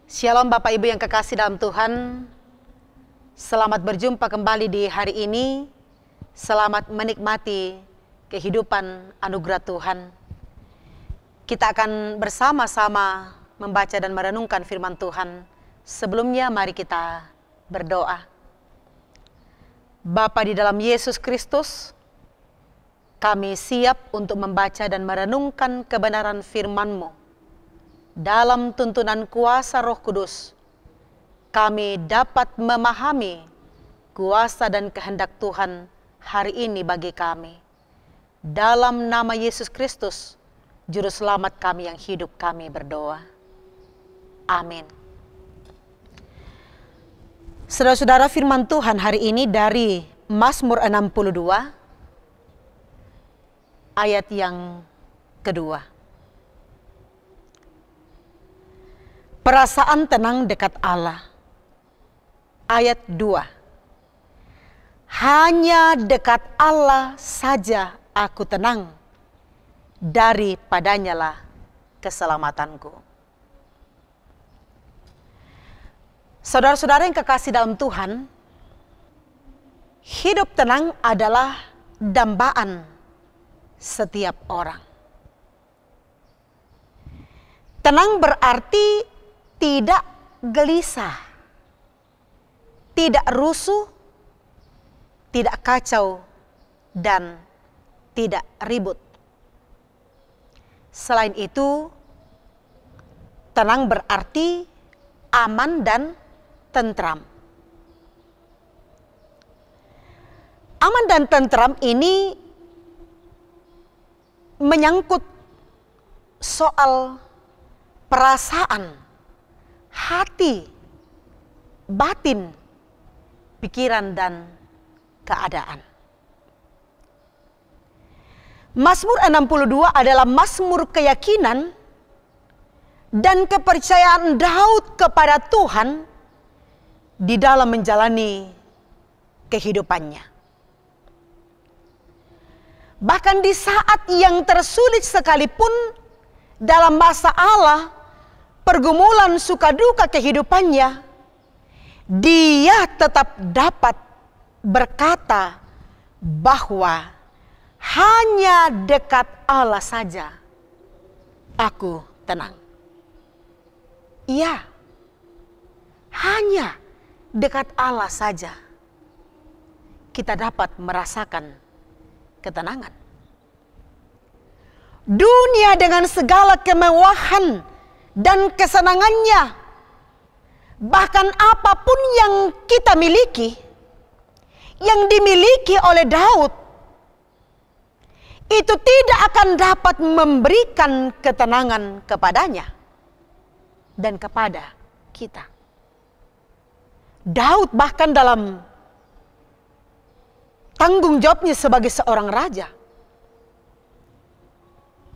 Shalom Bapak Ibu yang kekasih dalam Tuhan. Selamat berjumpa kembali di hari ini. Selamat menikmati kehidupan anugerah Tuhan. Kita akan bersama-sama membaca dan merenungkan firman Tuhan. Sebelumnya mari kita berdoa. Bapa di dalam Yesus Kristus, kami siap untuk membaca dan merenungkan kebenaran firman-Mu. Dalam tuntunan kuasa Roh Kudus, kami dapat memahami kuasa dan kehendak Tuhan hari ini bagi kami. Dalam nama Yesus Kristus, Juru Selamat kami yang hidup, kami berdoa. Amin. Saudara-saudara, firman Tuhan hari ini dari Mazmur 62, ayat yang kedua. Perasaan tenang dekat Allah. Ayat 2. Hanya dekat Allah saja aku tenang, daripadanya lah keselamatanku. Saudara-saudara yang kekasih dalam Tuhan, hidup tenang adalah dambaan setiap orang. Tenang berarti tidak gelisah, tidak rusuh, tidak kacau, dan tidak ribut. Selain itu, tenang berarti aman dan tentram. Aman dan tentram ini menyangkut soal perasaan, hati, batin, pikiran, dan keadaan. Mazmur 62 adalah mazmur keyakinan dan kepercayaan Daud kepada Tuhan di dalam menjalani kehidupannya. Bahkan di saat yang tersulit sekalipun dalam masalah, pergumulan suka duka kehidupannya, dia tetap dapat berkata bahwa hanya dekat Allah saja aku tenang. Iya, hanya dekat Allah saja kita dapat merasakan ketenangan. Dunia dengan segala kemewahan dan kesenangannya, bahkan apapun yang kita miliki, yang dimiliki oleh Daud, itu tidak akan dapat memberikan ketenangan kepadanya dan kepada kita. Daud bahkan dalam tanggung jawabnya sebagai seorang raja,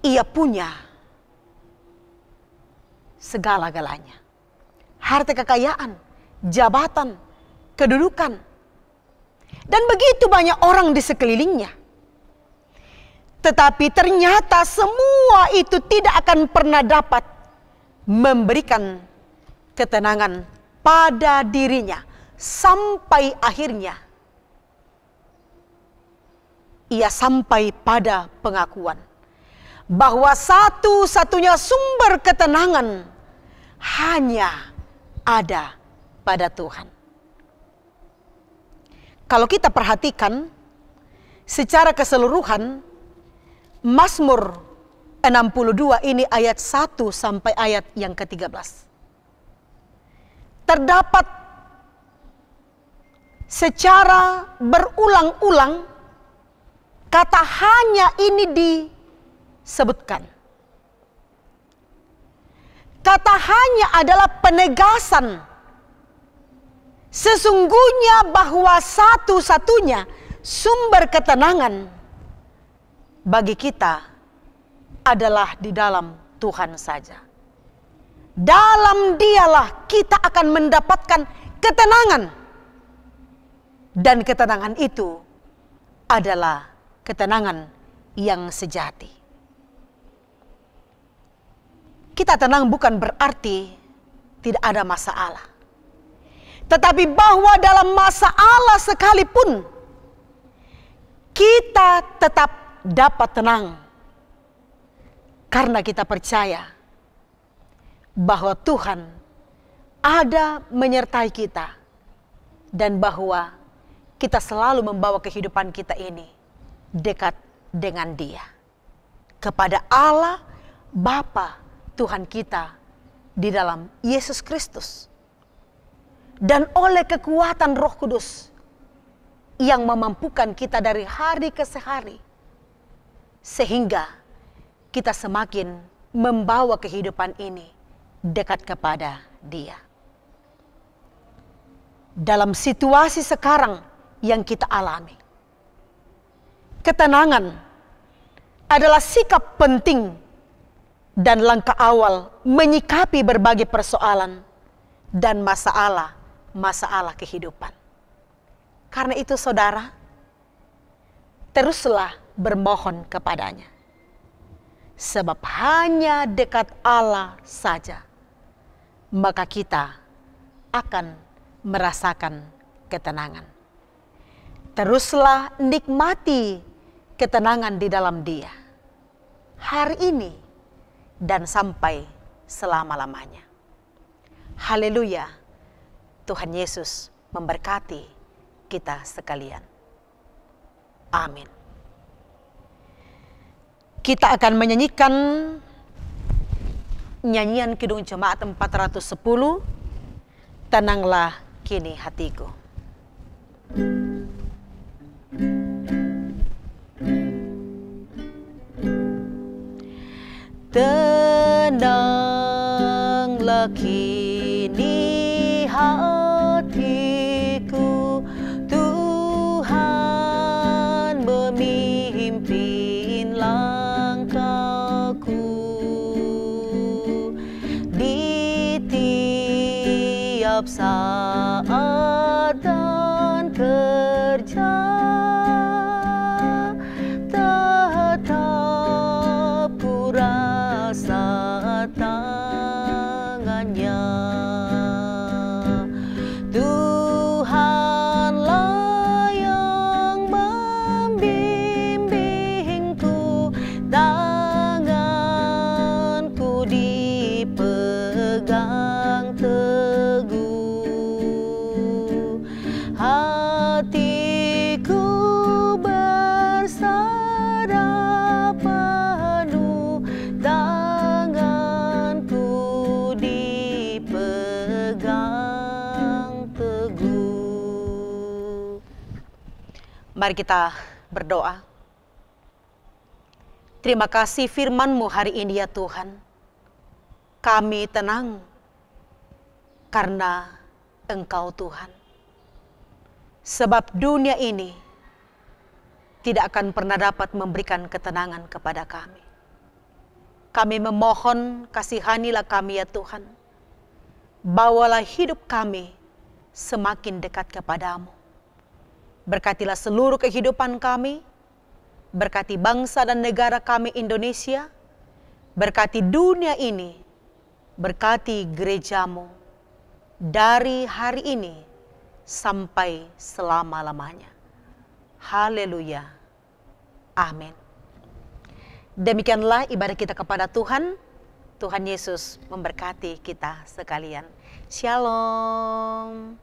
ia punya segala-galanya. Harta kekayaan, jabatan, kedudukan, dan begitu banyak orang di sekelilingnya. Tetapi ternyata semua itu tidak akan pernah dapat memberikan ketenangan pada dirinya sampai akhirnya ia sampai pada pengakuan bahwa satu-satunya sumber ketenangan hanya ada pada Tuhan. Kalau kita perhatikan secara keseluruhan, Mazmur 62 ini ayat 1 sampai ayat yang ke-13. Terdapat secara berulang-ulang kata hanya ini disebutkan. Kata hanya adalah penegasan sesungguhnya bahwa satu-satunya sumber ketenangan bagi kita adalah di dalam Tuhan saja. Dalam Dialah kita akan mendapatkan ketenangan, dan ketenangan itu adalah ketenangan yang sejati. Kita tenang bukan berarti tidak ada masalah. Tetapi bahwa dalam masalah sekalipun, kita tetap dapat tenang. Karena kita percaya bahwa Tuhan ada menyertai kita. Dan bahwa kita selalu membawa kehidupan kita ini dekat dengan Dia. Kepada Allah, Bapa Tuhan kita di dalam Yesus Kristus. Dan oleh kekuatan Roh Kudus yang memampukan kita dari hari ke hari. Sehingga kita semakin membawa kehidupan ini dekat kepada Dia. Dalam situasi sekarang yang kita alami, ketenangan adalah sikap penting dan langkah awal menyikapi berbagai persoalan dan masalah kehidupan. Karena itu saudara, teruslah bermohon kepadanya. Sebab hanya dekat Allah saja, maka kita akan merasakan ketenangan. Teruslah nikmati ketenangan di dalam Dia. Hari ini dan sampai selama-lamanya. Haleluya. Tuhan Yesus memberkati kita sekalian. Amin. Kita akan menyanyikan nyanyian Kidung Jemaat 410, Tenanglah Kini Hatiku. Tenanglah kini hatiku, Tuhan memimpin langkahku di tiap saat dan kerja. Tetap ku rasa tangannya. Tuhanlah yang membimbingku, tanganku dipegang teguh. Hatiku bersarap penuh, tanganku dipegang teguh. Mari kita berdoa. Terima kasih firman-Mu hari ini ya Tuhan. Kami tenang karena Engkau Tuhan. Sebab dunia ini tidak akan pernah dapat memberikan ketenangan kepada kami. Kami memohon, kasihanilah kami ya Tuhan. Bawalah hidup kami semakin dekat kepadamu. Berkatilah seluruh kehidupan kami. Berkati bangsa dan negara kami Indonesia. Berkati dunia ini. Berkati gerejamu. Dari hari ini sampai selama-lamanya. Haleluya. Amin. Demikianlah ibadah kita kepada Tuhan. Tuhan Yesus memberkati kita sekalian. Shalom.